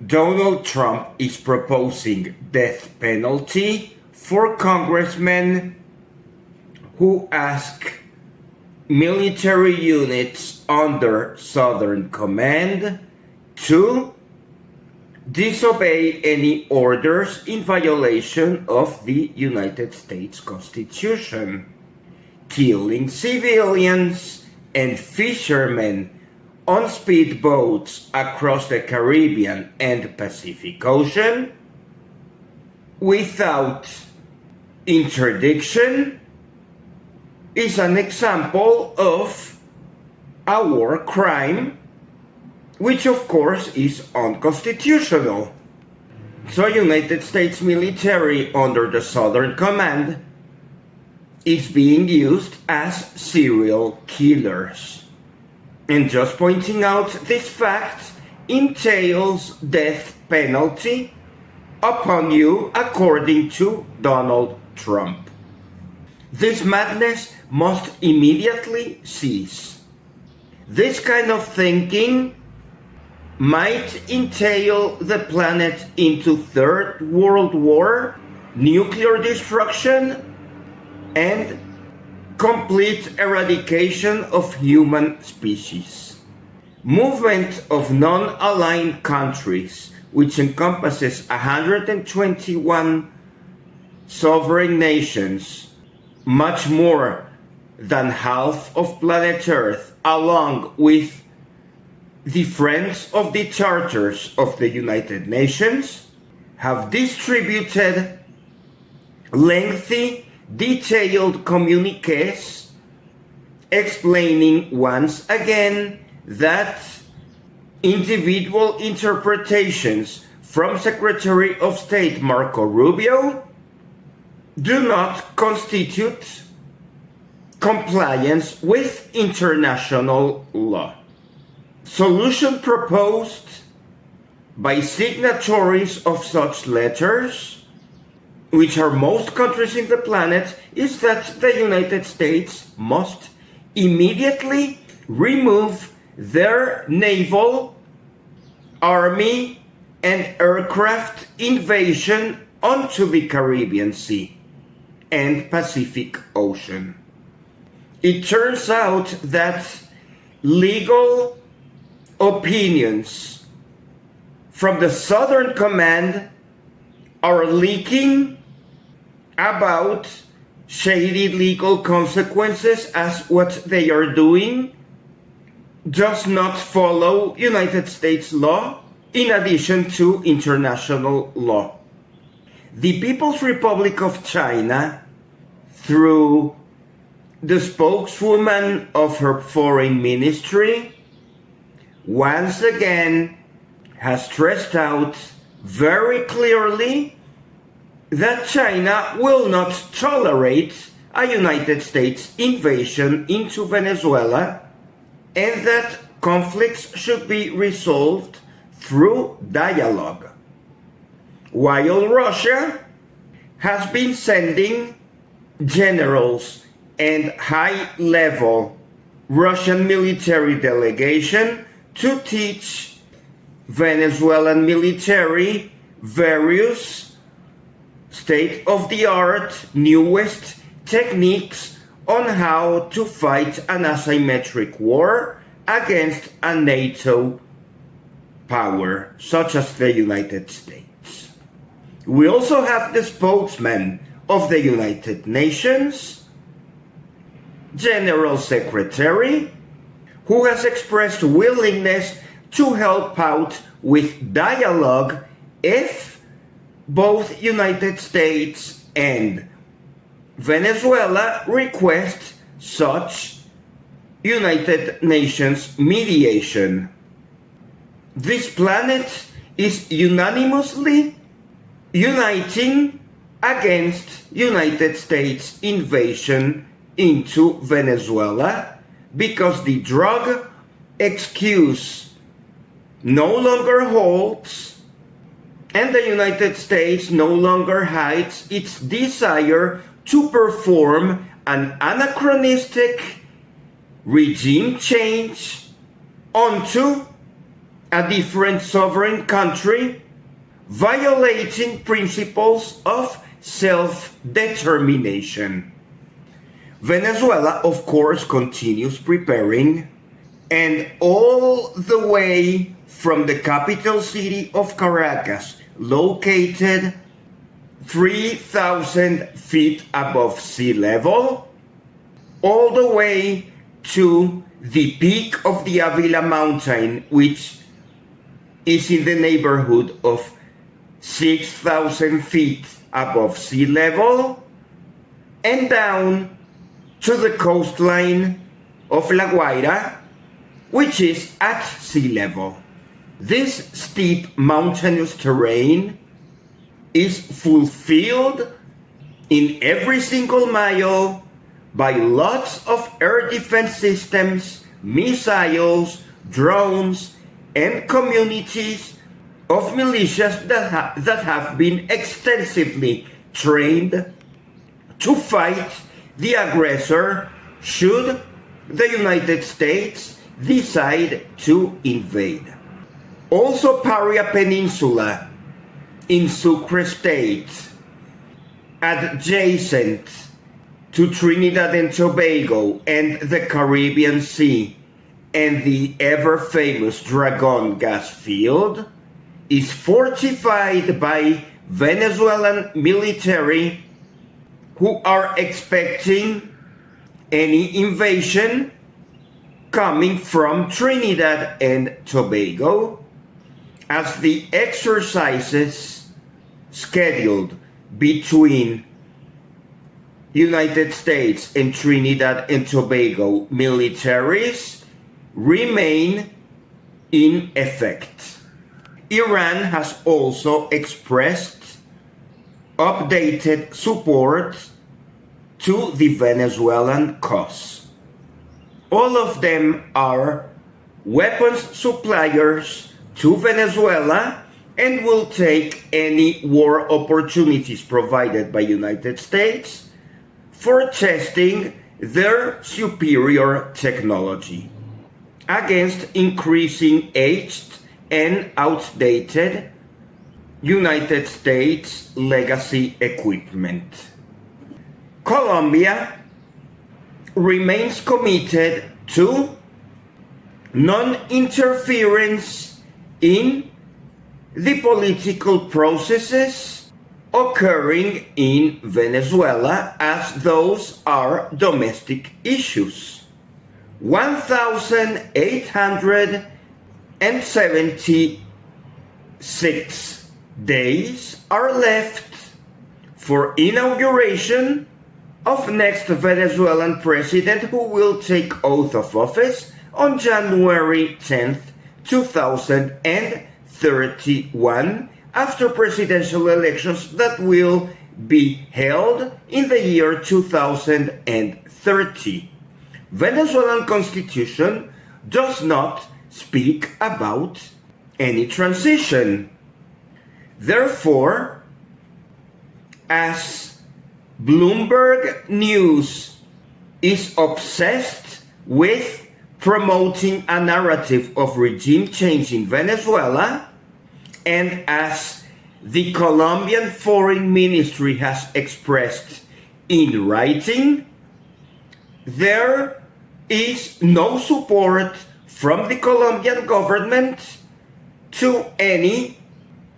Donald Trump is proposing death penalty for congressmen who ask military units under Southern Command to disobey any orders in violation of the United States Constitution, killing civilians and fishermen on speedboats across the Caribbean and Pacific Ocean without interdiction is an example of a war crime, which of course is unconstitutional. So United States military under the Southern Command is being used as serial killers. And just pointing out this fact entails death penalty upon you according to Donald Trump. This madness must immediately cease. This kind of thinking might entail the planet into Third World War, nuclear destruction, and complete eradication of human species. Movement of non-aligned countries, which encompasses 121 sovereign nations, much more than half of planet Earth, along with the Friends of the Charters of the United Nations, have distributed lengthy, detailed communiques explaining once again that individual interpretations from Secretary of State Marco Rubio do not constitute compliance with international law. Solution proposed by signatories of such letters, which are most countries in the planet, is that the United States must immediately remove their naval, army, and aircraft invasion onto the Caribbean Sea and Pacific Ocean. It turns out that legal opinions from the Southern Command are leaking about shady legal consequences, as what they are doing does not follow United States law in addition to international law. The People's Republic of China, through the spokeswoman of her foreign ministry, once again has stressed out very clearly that China will not tolerate a United States invasion into Venezuela, and that conflicts should be resolved through dialogue. While Russia has been sending generals and high-level Russian military delegation to teach Venezuelan military various state-of-the-art, newest techniques on how to fight an asymmetric war against a NATO power, such as the United States. We also have the spokesman of the United Nations, General Secretary, who has expressed willingness to help out with dialogue if both United States and Venezuela request such United Nations mediation. This planet is unanimously uniting against United States invasion into Venezuela because the drug excuse no longer holds, and the United States no longer hides its desire to perform an anachronistic regime change onto a different sovereign country, violating principles of self-determination. Venezuela, of course, continues preparing, and all the way from the capital city of Caracas, located 3,000 feet above sea level, all the way to the peak of the Avila mountain, which is in the neighborhood of 6,000 feet above sea level, and down to the coastline of La Guaira, which is at sea level. This steep mountainous terrain is fulfilled in every single mile by lots of air defense systems, missiles, drones, and communities of militias that have been extensively trained to fight the aggressor should the United States decide to invade. Also, Paria Peninsula in Sucre State, adjacent to Trinidad and Tobago and the Caribbean Sea and the ever-famous Dragon gas field, is fortified by Venezuelan military who are expecting any invasion coming from Trinidad and Tobago, as the exercises scheduled between United States and Trinidad and Tobago militaries remain in effect. Iran has also expressed updated support to the Venezuelan cause. All of them are weapons suppliers to Venezuela and will take any war opportunities provided by United States for testing their superior technology against increasing aged and outdated United States legacy equipment. Colombia remains committed to non-interference in the political processes occurring in Venezuela, as those are domestic issues. 1,876 days are left for inauguration of next Venezuelan president, who will take oath of office on January 10th, 2031, after presidential elections that will be held in the year 2030. Venezuelan constitution does not speak about any transition. Therefore, as Bloomberg News is obsessed with promoting a narrative of regime change in Venezuela, and as the Colombian Foreign Ministry has expressed in writing, there is no support from the Colombian government to any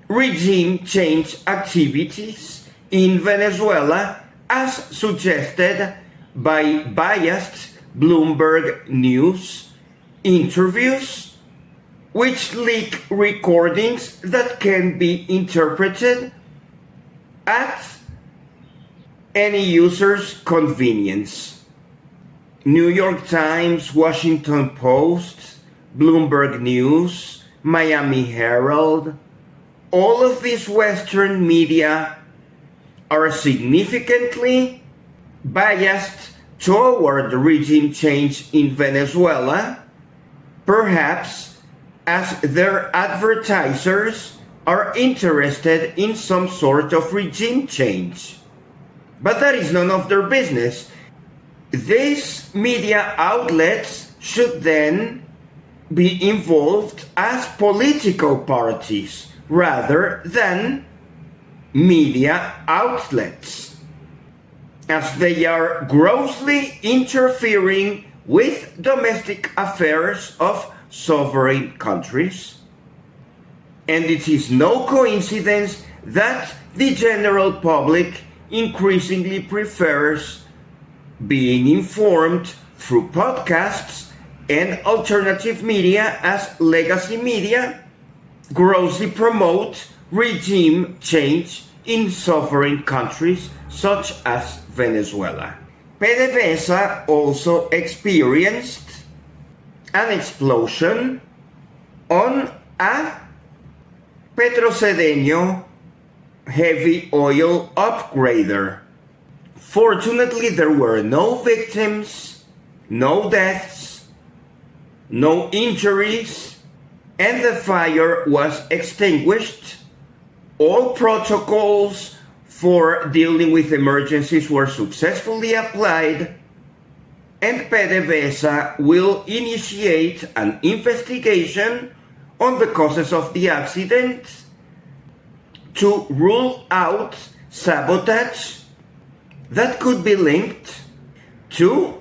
regime change activities in Venezuela, as suggested by biased Bloomberg News interviews, which leak recordings that can be interpreted at any user's convenience. New York Times, Washington Post, Bloomberg News, Miami Herald, all of these Western media are significantly biased toward regime change in Venezuela, perhaps as their advertisers are interested in some sort of regime change. But that is none of their business. These media outlets should then be involved as political parties rather than media outlets, as they are grossly interfering with domestic affairs of sovereign countries. And it is no coincidence that the general public increasingly prefers being informed through podcasts and alternative media, as legacy media grossly promote regime change in sovereign countries such as Venezuela. PDVSA also experienced an explosion on a Petrocedeño heavy oil upgrader. Fortunately, there were no victims, no deaths, no injuries, and the fire was extinguished. All protocols for dealing with emergencies were successfully applied, and PDVSA will initiate an investigation on the causes of the accident to rule out sabotage that could be linked to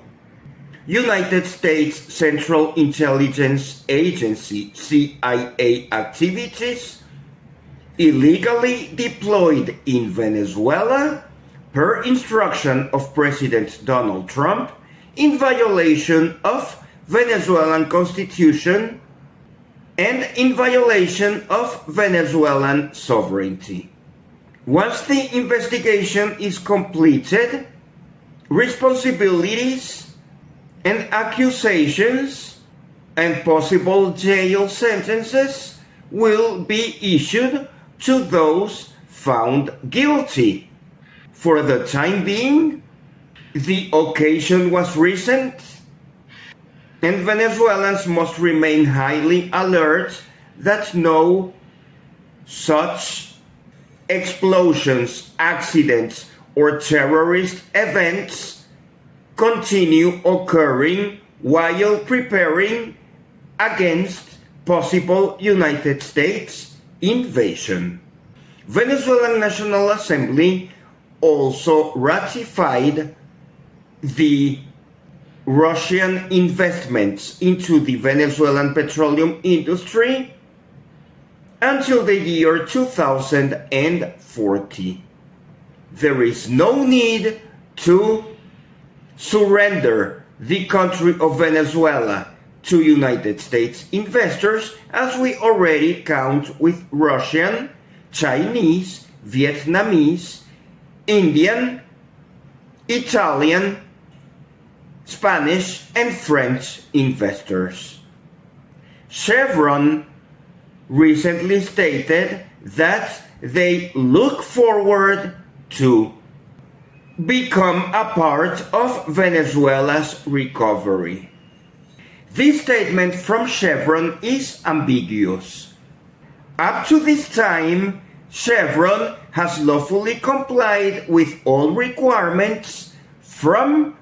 United States Central Intelligence Agency CIA activities illegally deployed in Venezuela per instruction of President Donald Trump in violation of Venezuelan Constitution and in violation of Venezuelan sovereignty. Once the investigation is completed, responsibilities and accusations and possible jail sentences will be issued to those found guilty. For the time being, the occasion was recent, and Venezuelans must remain highly alert that no such explosions, accidents, or terrorist events continue occurring while preparing against possible United States invasion. Venezuelan National Assembly also ratified the Russian investments into the Venezuelan petroleum industry until the year 2040. There is no need to surrender the country of Venezuela to United States investors, as we already count with Russian, Chinese, Vietnamese, Indian, Italian, Spanish, and French investors. Chevron recently stated that they look forward to become a part of Venezuela's recovery. This statement from Chevron is ambiguous. Up to this time, Chevron has lawfully complied with all requirements from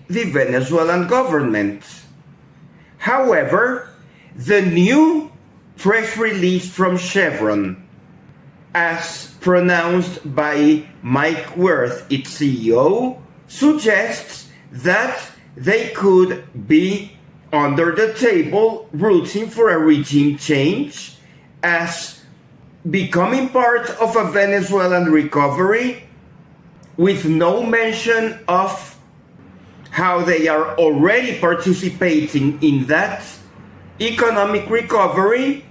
the Venezuelan government. However, the new press release from Chevron, as pronounced by Mike Wirth, its CEO, suggests that they could be under the table rooting for a regime change, as becoming part of a Venezuelan recovery, with no mention of how they are already participating in that economic recovery,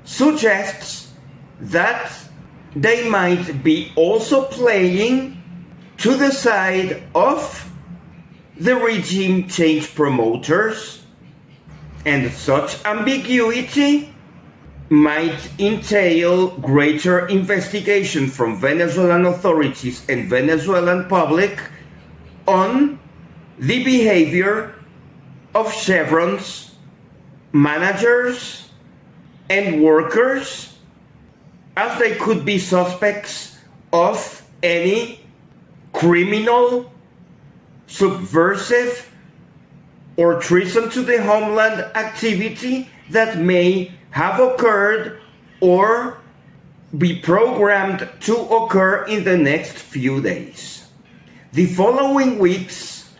suggests that they might be also playing to the side of the regime change promoters, and such ambiguity might entail greater investigation from Venezuelan authorities and Venezuelan public on the behavior of Chevron's managers and workers, as they could be suspects of any criminal, subversive, or treason to the homeland activity that may have occurred or be programmed to occur in the next few days. The following weeks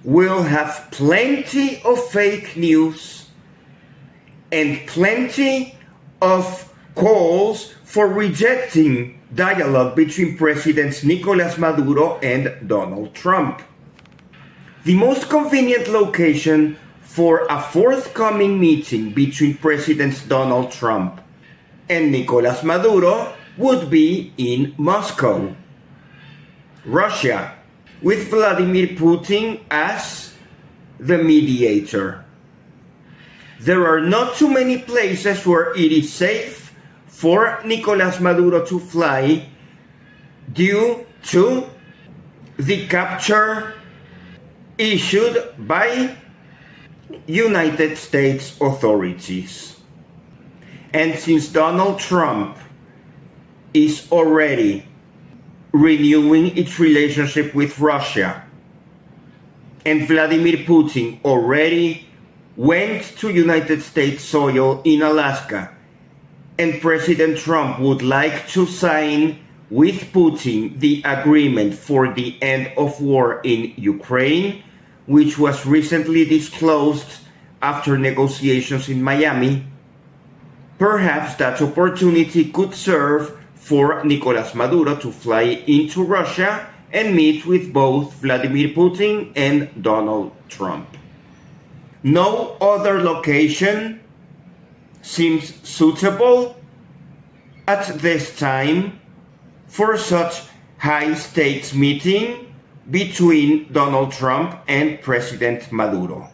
will have plenty of fake news and plenty of calls for rejecting dialogue between Presidents Nicolas Maduro and Donald Trump. The most convenient location for a forthcoming meeting between Presidents Donald Trump and Nicolas Maduro would be in Moscow, Russia, with Vladimir Putin as the mediator. There are not too many places where it is safe for Nicolas Maduro to fly due to the capture issued by United States authorities. And since Donald Trump is already renewing its relationship with Russia, and Vladimir Putin already went to United States soil in Alaska, and President Trump would like to sign with Putin the agreement for the end of war in Ukraine, which was recently disclosed after negotiations in Miami, perhaps that opportunity could serve for Nicolas Maduro to fly into Russia and meet with both Vladimir Putin and Donald Trump. No other location seems suitable at this time for such high-stakes meeting between Donald Trump and President Maduro.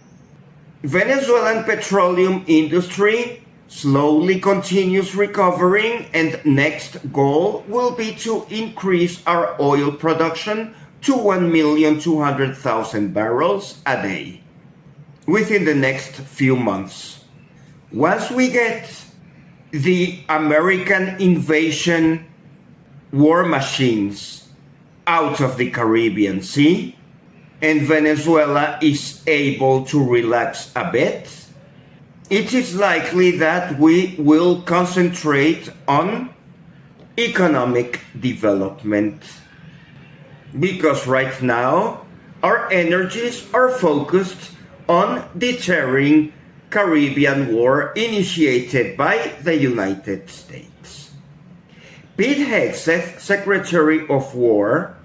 Venezuelan petroleum industry slowly continues recovering, and next goal will be to increase our oil production to 1,200,000 barrels a day within the next few months. Once we get the American invasion war machines out of the Caribbean Sea and Venezuela is able to relax a bit, it is likely that we will concentrate on economic development. Because right now, our energies are focused on deterring Caribbean war initiated by the United States. Pete Hegseth, Secretary of War,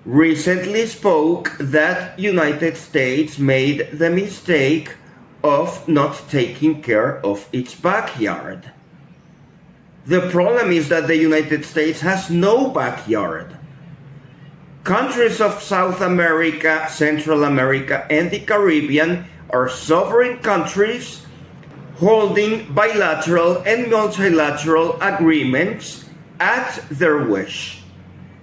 recently spoke that United States made the mistake of not taking care of its backyard. The problem is that the United States has no backyard. Countries of South America, Central America, and the Caribbean are sovereign countries holding bilateral and multilateral agreements at their wish.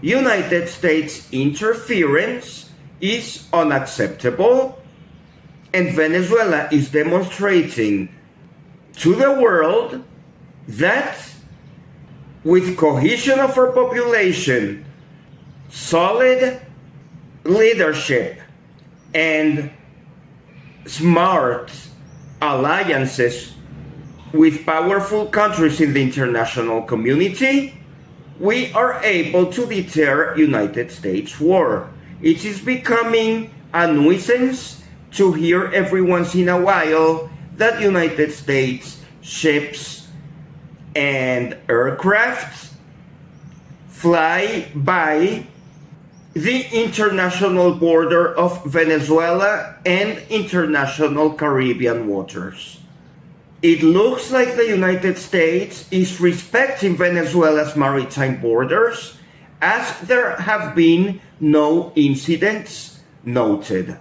United States interference is unacceptable, and Venezuela is demonstrating to the world that with cohesion of our population, solid leadership, and smart alliances with powerful countries in the international community, we are able to deter United States war. It is becoming a nuisance to hear every once in a while that United States ships and aircraft fly by the international border of Venezuela and international Caribbean waters. It looks like the United States is respecting Venezuela's maritime borders, as there have been no incidents noted.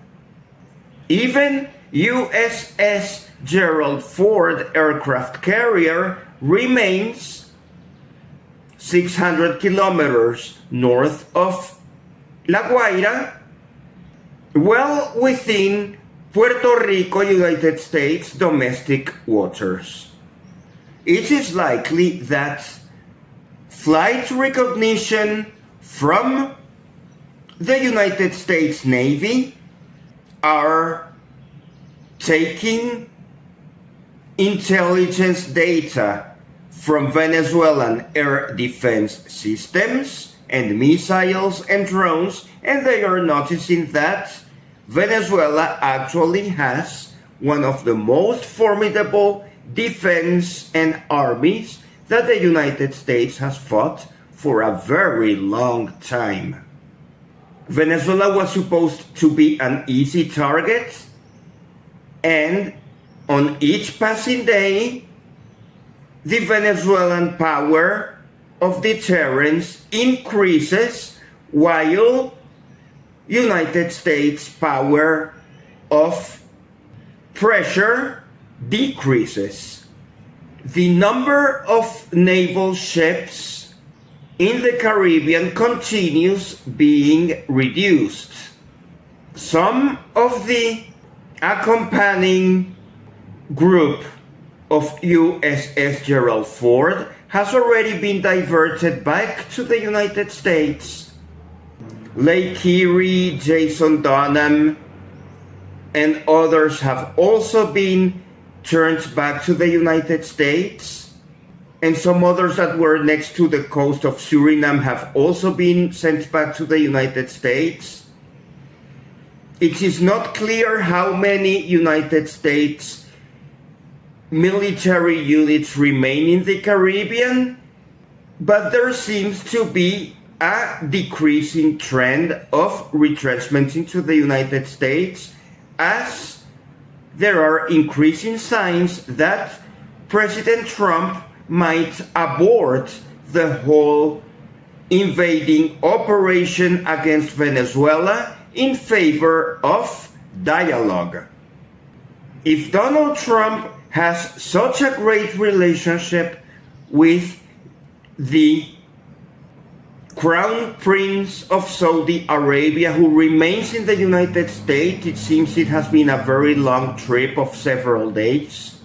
Even USS Gerald Ford aircraft carrier remains 600 kilometers north of La Guaira, well within Puerto Rico, United States domestic waters. It is likely that flight recognition from the United States Navy are taking intelligence data from Venezuelan air defense systems and missiles and drones, and they are noticing that Venezuela actually has one of the most formidable defense and armies that the United States has fought for a very long time. Venezuela was supposed to be an easy target, and on each passing day, the Venezuelan power of deterrence increases while United States power of pressure decreases. The number of naval ships in the Caribbean continues being reduced. Some of the accompanying group of USS Gerald Ford has already been diverted back to the United States. Lake Erie, Jason Dunham, and others have also been turned back to the United States. And some others that were next to the coast of Suriname have also been sent back to the United States. It is not clear how many United States military units remain in the Caribbean, but there seems to be a decreasing trend of retrenchment into the United States as there are increasing signs that President Trump might abort the whole invading operation against Venezuela in favor of dialogue. If Donald Trump has such a great relationship with the Crown Prince of Saudi Arabia, who remains in the United States, it seems it has been a very long trip of several days,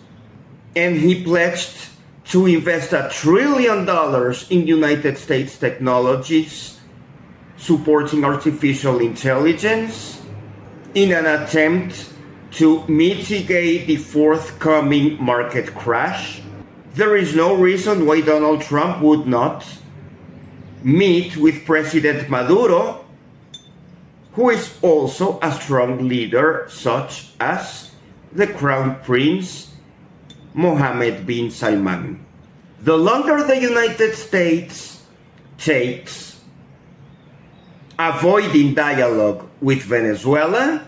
and he pledged to invest $1 trillion in United States technologies supporting artificial intelligence in an attempt to mitigate the forthcoming market crash. There is no reason why Donald Trump would not meet with President Maduro, who is also a strong leader, such as the Crown Prince Mohammed bin Salman. The longer the United States takes avoiding dialogue with Venezuela,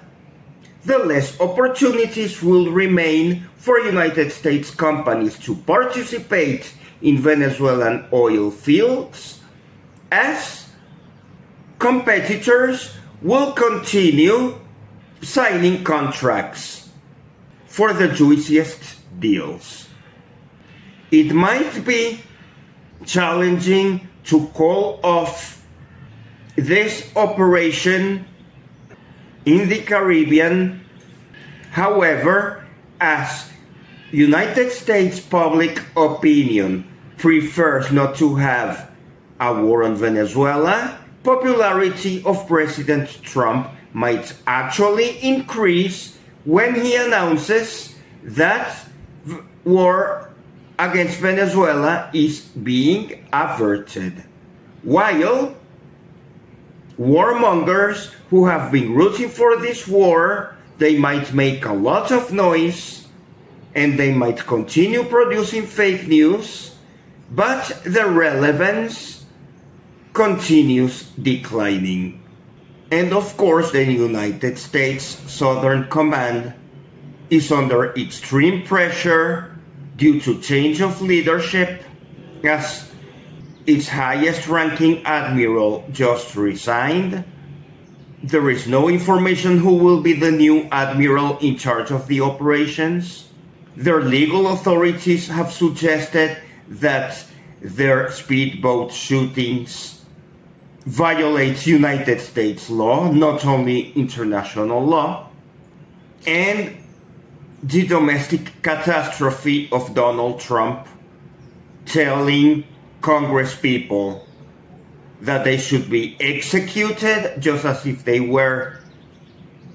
the less opportunities will remain for United States companies to participate in Venezuelan oil fields, as competitors will continue signing contracts for the juiciest deals. It might be challenging to call off this operation in the Caribbean. However, as United States public opinion prefers not to have a war on Venezuela, popularity of President Trump might actually increase when he announces that war against Venezuela is being averted, while warmongers who have been rooting for this war, they might make a lot of noise and they might continue producing fake news, but the relevance continues declining. And of course, the United States Southern Command is under extreme pressure due to change of leadership, as its highest ranking admiral just resigned. There is no information who will be the new admiral in charge of the operations. Their legal authorities have suggested that their speedboat shootings violate United States law, not only international law. And the domestic catastrophe of Donald Trump telling Congress people that they should be executed just as if they were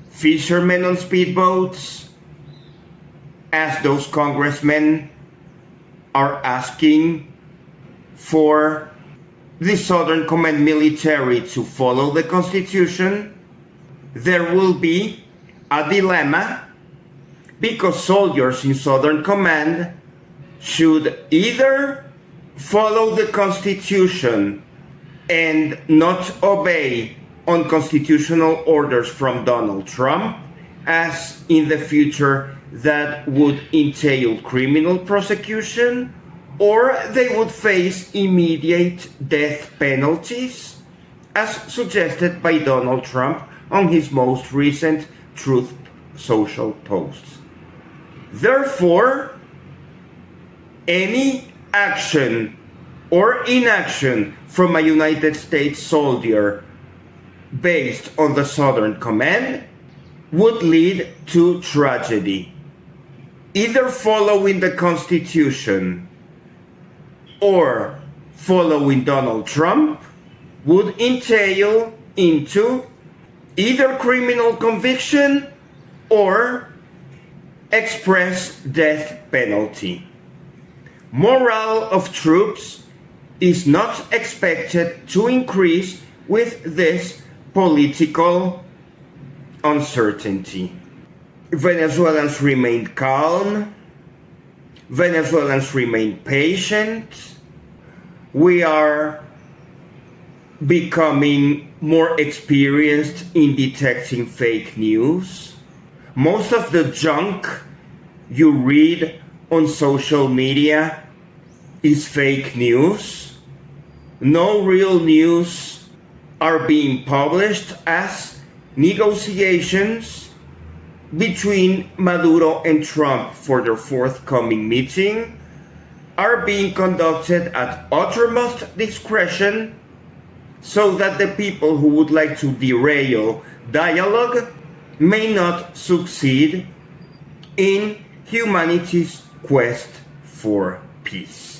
fishermen on speedboats, as those congressmen are asking for the Southern Command military to follow the Constitution, there will be a dilemma, because soldiers in Southern Command should either follow the Constitution and not obey unconstitutional orders from Donald Trump, as in the future that would entail criminal prosecution, or they would face immediate death penalties, as suggested by Donald Trump on his most recent Truth Social posts. Therefore, any action or inaction from a United States soldier based on the Southern Command would lead to tragedy. Either following the Constitution or following Donald Trump would entail into either criminal conviction or express death penalty. Morale of troops is not expected to increase with this political uncertainty. Venezuelans remain calm. Venezuelans remain patient. We are becoming more experienced in detecting fake news. Most of the junk you read on social media is fake news. No real news are being published, as negotiations between Maduro and Trump for their forthcoming meeting are being conducted at uttermost discretion, so that the people who would like to derail dialogue may not succeed in humanity's quest for peace.